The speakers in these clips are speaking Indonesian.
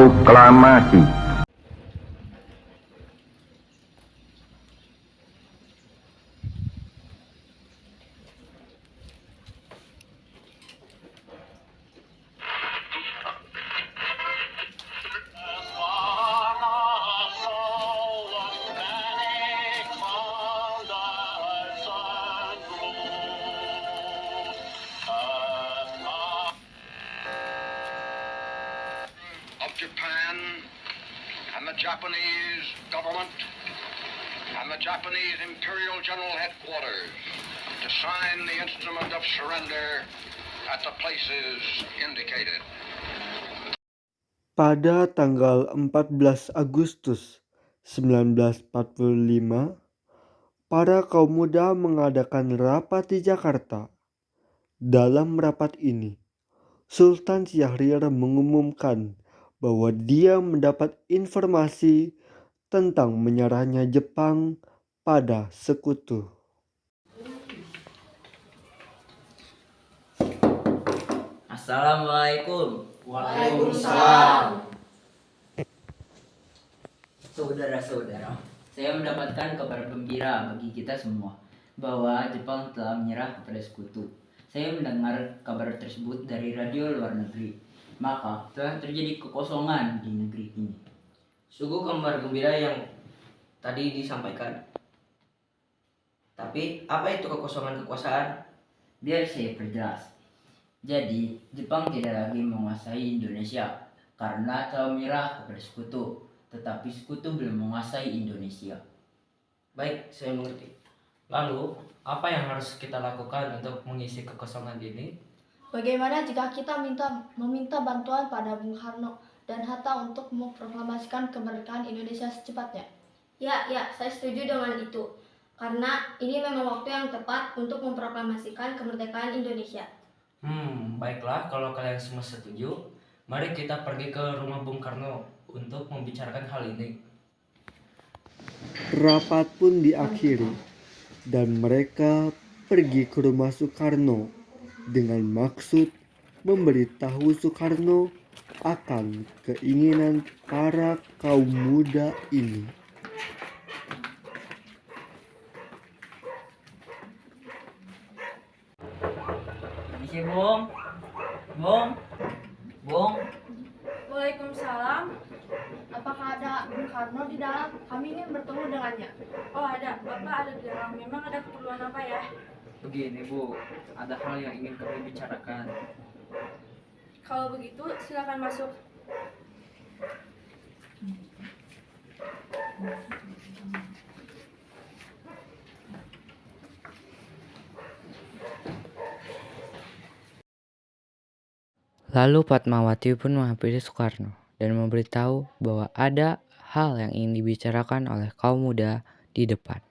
Proklamasi. Of Japan and the Japanese government and the Japanese Imperial General Headquarters to sign the instrument of surrender at the places indicated. Pada tanggal 14 Agustus 1945, para kaum muda mengadakan rapat di Jakarta. Dalam rapat ini, Sultan Syahrir mengumumkan bahwa dia mendapat informasi tentang menyerahnya Jepang pada Sekutu. Assalamualaikum. Waalaikumsalam. Saudara-saudara, saya mendapatkan kabar gembira bagi kita semua bahwa Jepang telah menyerah kepada Sekutu. Saya mendengar kabar tersebut dari radio luar negeri. Maka telah terjadi kekosongan di negeri ini. Sungguh kabar gembira yang tadi disampaikan. Tapi apa itu kekosongan kekuasaan? Biar saya perjelas. Jadi, Jepang tidak lagi menguasai Indonesia karena telah menyerah kepada Sekutu. Tetapi Sekutu belum menguasai Indonesia. Baik, saya mengerti. Lalu, apa yang harus kita lakukan untuk mengisi kekosongan ini? Bagaimana jika kita meminta bantuan pada Bung Karno dan Hatta untuk memproklamasikan kemerdekaan Indonesia secepatnya? Ya, saya setuju dengan itu. Karena ini memang waktu yang tepat untuk memproklamasikan kemerdekaan Indonesia. Baiklah, kalau kalian semua setuju, mari kita pergi ke rumah Bung Karno untuk membicarakan hal ini. Rapat pun diakhiri dan mereka pergi ke rumah Soekarno dengan maksud memberitahu Soekarno akan keinginan para kaum muda ini. Permisi, Bung. Bung. Waalaikumsalam. Apakah ada Bung Karno di dalam? Kami ingin bertemu dengannya. Oh ada, Bapak ada di dalam. Memang ada keperluan apa ya? Begini Bu, ada hal yang ingin kami bicarakan. Kalau begitu silakan masuk. Lalu Fatmawati pun menghampiri Soekarno dan memberitahu bahwa ada hal yang ingin dibicarakan oleh kaum muda di depan.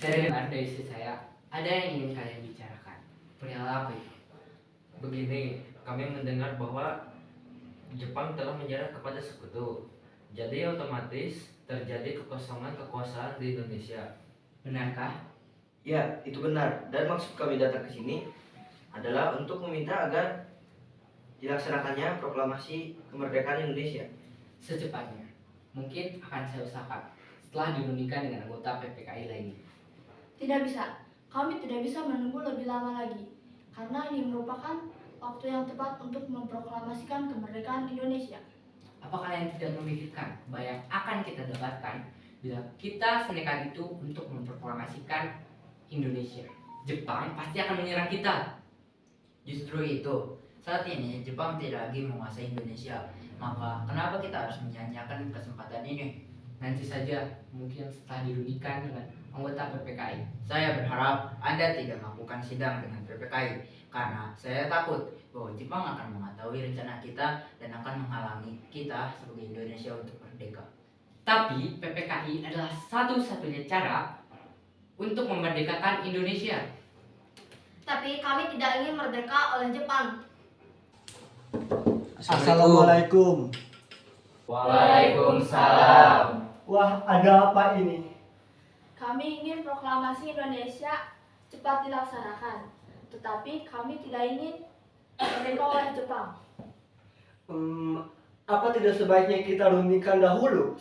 Saya dengar dari istri saya, ada yang ingin kalian bicarakan. Perihal apa itu? Begini, kami mendengar bahwa Jepang telah menyerah kepada Sekutu. Jadi otomatis terjadi kekosongan kekuasaan di Indonesia. Benarkah? Ya, itu benar. Dan maksud kami datang ke sini adalah untuk meminta agar dilaksanakannya proklamasi kemerdekaan Indonesia. Secepatnya. Mungkin akan saya usahakan setelah dirundingkan dengan anggota PPKI lainnya. Tidak bisa. Kami tidak bisa menunggu lebih lama lagi. Karena ini merupakan waktu yang tepat untuk memproklamasikan kemerdekaan Indonesia. Apa kalian tidak memikirkan bahwa yang akan kita dapatkan bila kita senekat itu untuk memproklamasikan Indonesia? Jepang pasti akan menyerang kita. Justru itu, saat ini Jepang tidak lagi menguasai Indonesia. Maka kenapa kita harus menyanyiakan kesempatan ini? Nanti saja, mungkin setelah dirundingkan dengan anggota PPKI. Saya berharap Anda tidak melakukan sidang dengan PPKI karena saya takut bahwa Jepang akan mengetahui rencana kita dan akan menghalangi kita sebagai Indonesia untuk merdeka. Tapi PPKI adalah satu-satunya cara untuk memerdekakan Indonesia. Tapi kami tidak ingin merdeka oleh Jepang. Assalamualaikum. Waalaikumsalam. Wah, ada apa ini? Kami ingin proklamasi Indonesia cepat dilaksanakan, tetapi kami tidak ingin merdeka oleh Jepang. Apa tidak sebaiknya kita runingkan dahulu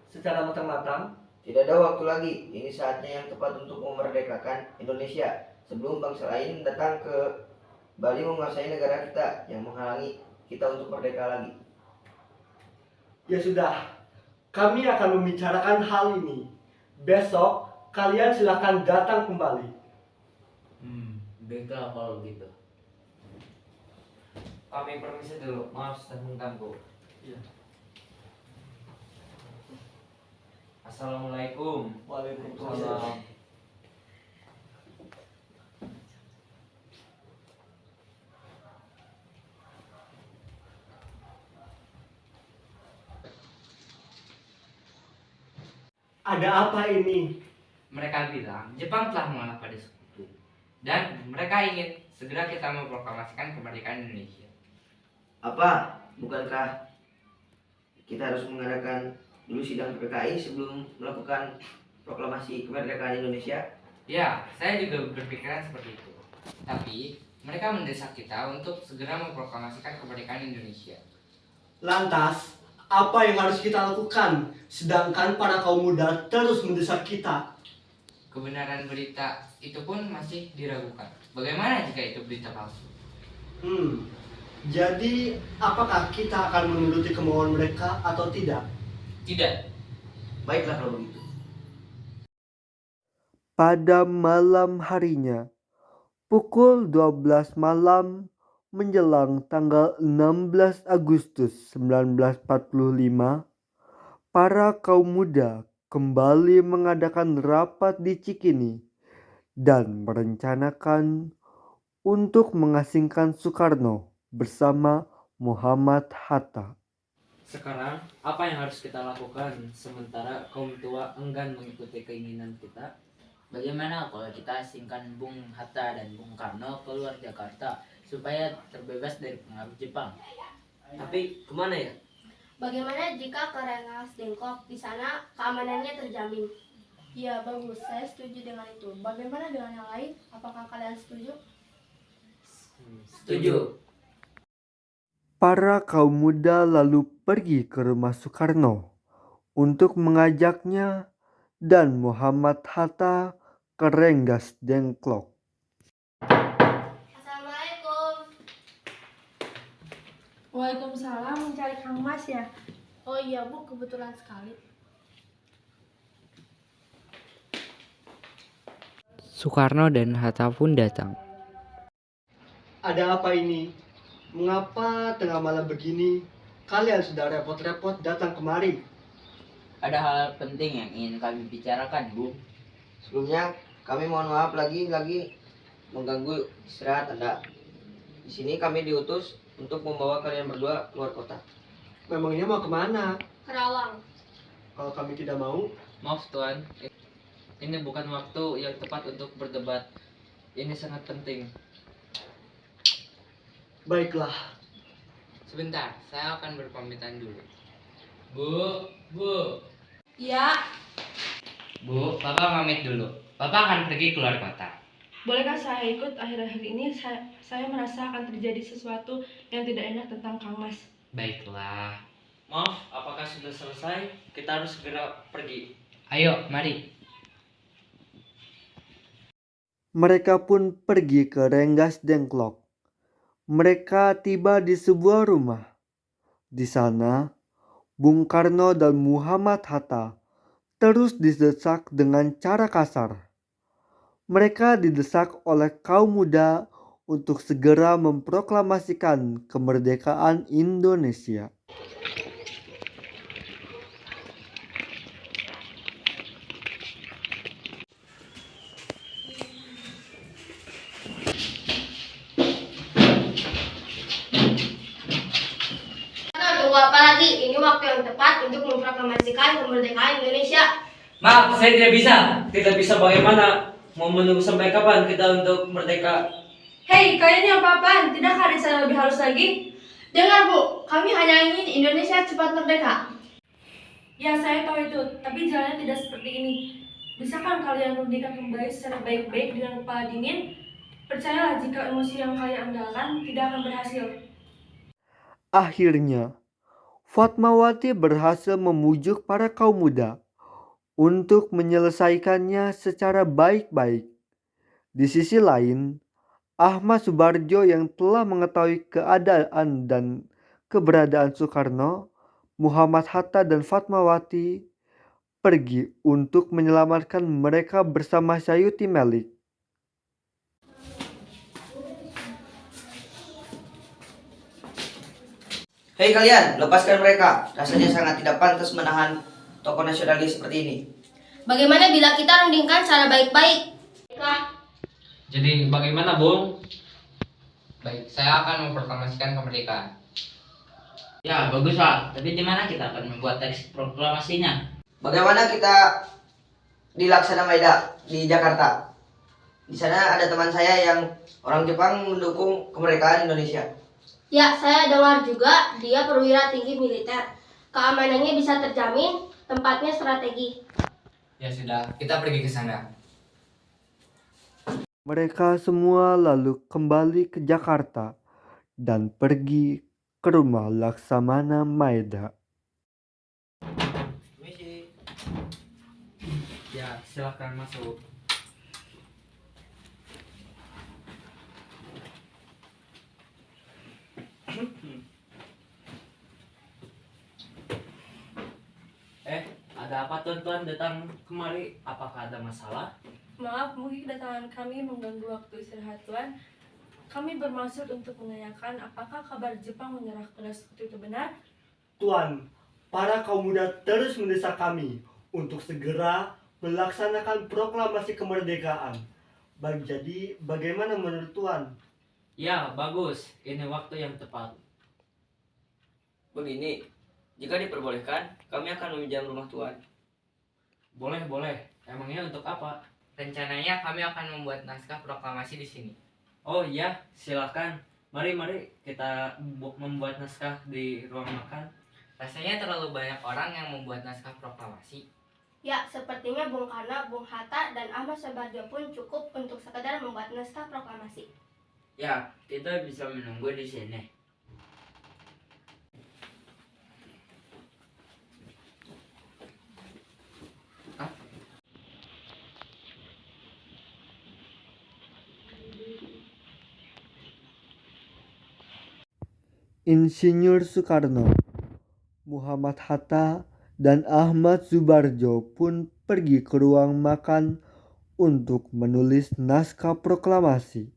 secara matang-matang? Tidak ada waktu lagi. Ini saatnya yang tepat untuk memerdekakan Indonesia sebelum bangsa lain datang ke Bali menguasai negara kita yang menghalangi kita untuk merdeka lagi. Ya sudah, kami akan membicarakan hal ini. Besok kalian silakan datang kembali. Baiklah kalau gitu. Kami permisi dulu, maaf sudah mengganggu. Iya. Assalamualaikum. Waalaikumsalam. Ada apa ini? Mereka bilang Jepang telah mengalah pada sekutu dan mereka ingin segera kita memproklamasikan kemerdekaan Indonesia. Apa? Bukankah kita harus mengadakan dulu sidang PPKI sebelum melakukan proklamasi kemerdekaan Indonesia? Ya, saya juga berpikiran seperti itu. Tapi mereka mendesak kita untuk segera memproklamasikan kemerdekaan Indonesia. Lantas, apa yang harus kita lakukan? Sedangkan para kaum muda terus mendesak kita. Kebenaran berita itu pun masih diragukan. Bagaimana jika itu berita palsu? Jadi apakah kita akan menuruti kemauan mereka atau tidak? Tidak. Baiklah kalau begitu. Pada malam harinya, pukul 12 malam menjelang tanggal 16 Agustus 1945, para kaum muda kembali mengadakan rapat di Cikini dan merencanakan untuk mengasingkan Soekarno bersama Muhammad Hatta. Sekarang, apa yang harus kita lakukan sementara kaum tua enggan mengikuti keinginan kita? Bagaimana kalau kita asingkan Bung Hatta dan Bung Karno keluar Jakarta supaya terbebas dari pengaruh Jepang? Tapi kemana ya? Bagaimana jika ke Rengas Dengklok? Di sana keamanannya terjamin. Ya bagus, saya setuju dengan itu. Bagaimana dengan yang lain? Apakah kalian setuju? Setuju. Para kaum muda lalu pergi ke rumah Soekarno untuk mengajaknya dan Muhammad Hatta ke Rengas Dengklok. Assalamualaikum. Waalaikumsalam, mencari Kang Mas ya? Oh iya Bu, kebetulan sekali. Soekarno dan Hatta pun datang. Ada apa ini? Mengapa tengah malam begini kalian sudah repot-repot datang kemari? Ada hal penting yang ingin kami bicarakan, Bu. Sebelumnya kami mohon maaf lagi mengganggu istirahat Anda. Di sini kami diutus untuk membawa kalian berdua keluar kota. Memangnya mau kemana? Kerawang. Kalau kami tidak mau, Maaf Tuan, ini bukan waktu yang tepat untuk berdebat. Ini sangat penting. baiklah. Sebentar, saya akan berpamitan dulu. Bu. Ya, Bu, Bapak pamit dulu. Bapak akan pergi keluar kota. Bolehkah saya ikut? Akhir-akhir ini saya merasa akan terjadi sesuatu yang tidak enak tentang Kang Mas. Baiklah. Maaf, apakah sudah selesai? Kita harus segera pergi. Ayo, mari. Mereka pun pergi ke Rengas Dengklok. Mereka tiba di sebuah rumah. Di sana, Bung Karno dan Muhammad Hatta terus didesak dengan cara kasar. Mereka didesak oleh kaum muda untuk segera memproklamasikan kemerdekaan Indonesia. Tunggu apa lagi? Ini waktu yang tepat untuk memproklamasikan kemerdekaan Indonesia. Maaf, saya tidak bisa. Tidak bisa bagaimana? Mau menunggu sampai kapan kita untuk merdeka? Hei, kalian ini apa-apaan? Tidakkah ada cara lebih halus lagi? dengar Bu, kami hanya ingin Indonesia cepat merdeka. Ya, saya tahu itu, tapi jalannya tidak seperti ini. Bisakah kalian merdeka kembali secara baik-baik dengan kepala dingin? Percayalah, jika emosi yang kalian andalkan tidak akan berhasil. Akhirnya, Fatmawati berhasil memujuk para kaum muda untuk menyelesaikannya secara baik-baik. Di sisi lain, Ahmad Subarjo yang telah mengetahui keadaan dan keberadaan Soekarno, Muhammad Hatta dan Fatmawati pergi untuk menyelamatkan mereka bersama Sayuti Melik. Hei kalian, lepaskan mereka. Rasanya sangat tidak pantas menahan tokoh nasionalis seperti ini. Bagaimana bila kita rundingkan secara baik-baik? Jadi bagaimana, Bung? Baik, saya akan memproklamasikan kemerdekaan. Ya, bagus Pak. Tapi di mana kita akan membuat teks proklamasinya? Bagaimana kita di Laksana Maida di Jakarta? Di sana ada teman saya yang orang Jepang mendukung kemerdekaan Indonesia. Ya, saya dengar juga dia perwira tinggi militer. Keamanannya bisa terjamin, tempatnya strategi. Ya sudah, kita pergi ke sana. Mereka semua lalu kembali ke Jakarta dan pergi ke rumah Laksamana Maeda. Ya, silakan masuk. Ada apa tuan-tuan datang kemari? Apakah ada masalah? Maaf, mungkin kedatangan kami mengganggu waktu istirahat Tuan. Kami bermaksud untuk menanyakan apakah kabar Jepang menyerah kepada Sekutu itu benar? Tuan, para kaum muda terus mendesak kami untuk segera melaksanakan proklamasi kemerdekaan. Jadi, bagaimana menurut Tuan? Ya, bagus. Ini waktu yang tepat. Begini, jika diperbolehkan, kami akan meminjam rumah Tuan. Boleh, boleh. Emangnya untuk apa? Rencananya kami akan membuat naskah proklamasi di sini. Oh iya, silakan. Mari kita membuat naskah di ruang makan. Rasanya terlalu banyak orang yang membuat naskah proklamasi. Ya, sepertinya Bung Karno, Bung Hatta, dan Ahmad Subarjo pun cukup untuk sekedar membuat naskah proklamasi. Ya, kita bisa menunggu di sini. Insinyur Soekarno, Muhammad Hatta, dan Ahmad Subarjo pun pergi ke ruang makan untuk menulis naskah proklamasi.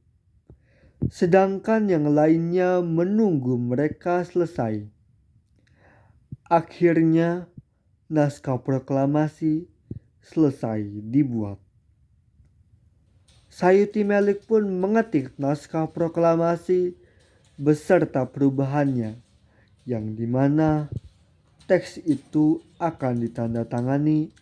Sedangkan yang lainnya menunggu mereka selesai. Akhirnya, naskah proklamasi selesai dibuat. Sayuti Melik pun mengetik naskah proklamasi beserta perubahannya, yang dimana teks itu akan ditandatangani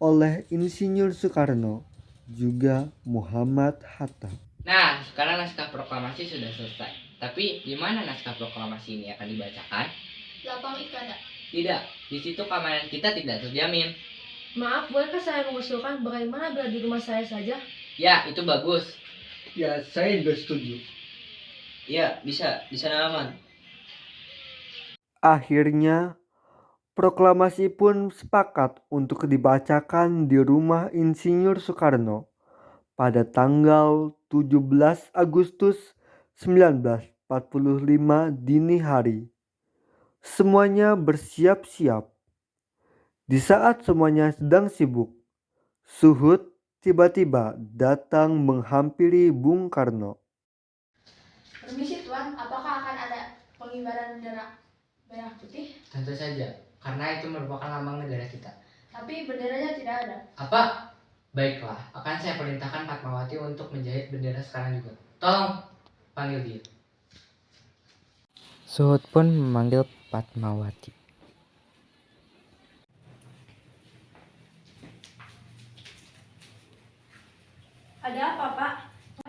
oleh Insinyur Soekarno juga Muhammad Hatta. Nah, sekarang naskah proklamasi sudah selesai. Tapi di mana naskah proklamasi ini akan dibacakan? Lapang Ikada. Tidak, di situ keamanan kita tidak terjamin. Maaf, bolehkah saya mengusulkan bagaimana bila di rumah saya saja? Ya, itu bagus. Ya, saya juga setuju. Iya, bisa. Di sana aman. Akhirnya, proklamasi pun sepakat untuk dibacakan di rumah Insinyur Soekarno pada tanggal 17 Agustus 1945 dini hari. Semuanya bersiap-siap. Di saat semuanya sedang sibuk, Suhud tiba-tiba datang menghampiri Bung Karno. Permisi Tuan, apakah akan ada pengibaran bendera merah putih? Tentu saja, karena itu merupakan lambang negara kita. Tapi benderanya tidak ada. Apa? Baiklah, akan saya perintahkan Fatmawati untuk menjahit bendera sekarang juga. Tolong panggil dia. Suhud pun memanggil Fatmawati. Ada apa, Pak?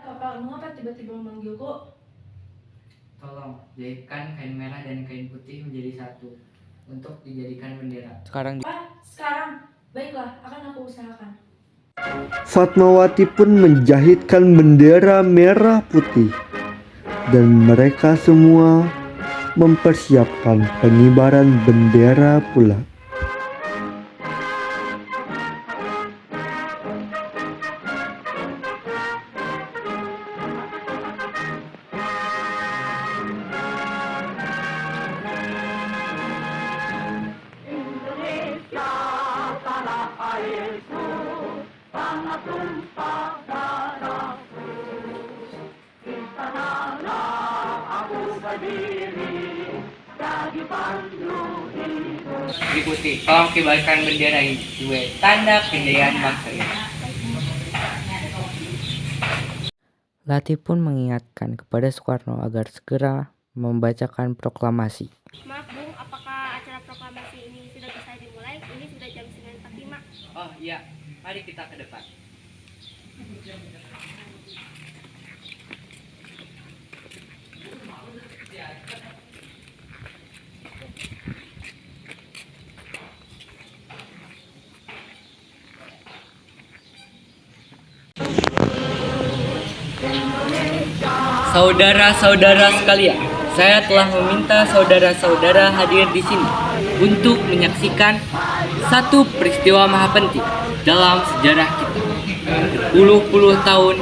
Bapak, mengapa tiba-tiba memanggilku? Tolong jahitkan kain merah dan kain putih menjadi satu untuk dijadikan bendera. Sekarang Pak, sekarang. Baiklah, akan aku usahakan. Fatmawati pun menjahitkan bendera merah putih dan mereka semua mempersiapkan pengibaran bendera pula. Ikuti tolong kibarkan bendera ini sebagai tanda kejayaan bangsa ini. Latif pun mengingatkan kepada Soekarno agar segera membacakan proklamasi. Maaf Bung, apakah acara proklamasi ini sudah bisa dimulai? Ini sudah jam 9.45. Oh iya, mari kita ke depan. Saudara-saudara sekalian, saya telah meminta saudara-saudara hadir di sini untuk menyaksikan satu peristiwa maha penting dalam sejarah kita. Berpuluh-puluh tahun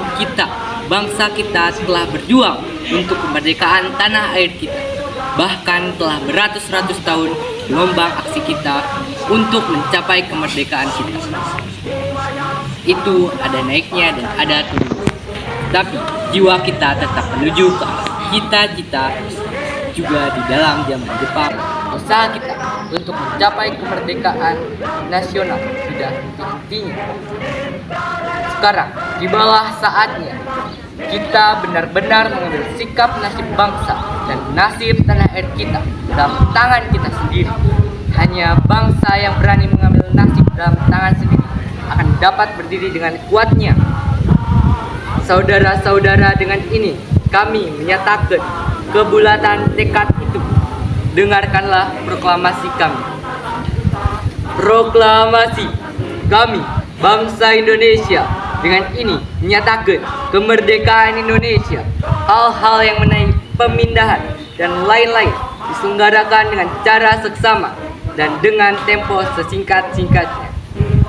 bangsa kita telah berjuang untuk kemerdekaan tanah air kita. Bahkan telah beratus-ratus tahun gelombang aksi kita untuk mencapai kemerdekaan kita. Itu ada naiknya dan ada turunnya. Tapi jiwa kita tetap menuju ke cita-cita juga di dalam zaman Jepang. Usaha kita untuk mencapai kemerdekaan nasional sudah henti-hentinya. Sekarang tibalah saatnya kita benar-benar mengambil sikap nasib bangsa dan nasib tanah air kita dalam tangan kita sendiri. Hanya bangsa yang berani mengambil nasib dalam tangan sendiri akan dapat berdiri dengan kuatnya. Saudara-saudara, dengan ini kami menyatakan kebulatan tekad itu. Dengarkanlah proklamasi kami. Proklamasi kami, bangsa Indonesia, dengan ini menyatakan kemerdekaan Indonesia. Hal-hal yang mengenai pemindahan dan lain-lain diselenggarakan dengan cara seksama dan dengan tempo sesingkat-singkatnya.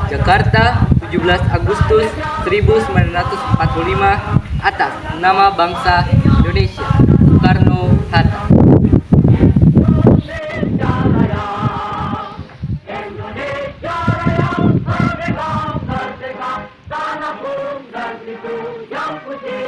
Jakarta, 17 Agustus 1945, atas nama bangsa Indonesia, Soekarno-Hatta. Indonesia Raya, merdeka, merdeka, tanah pun dan itu yang putih.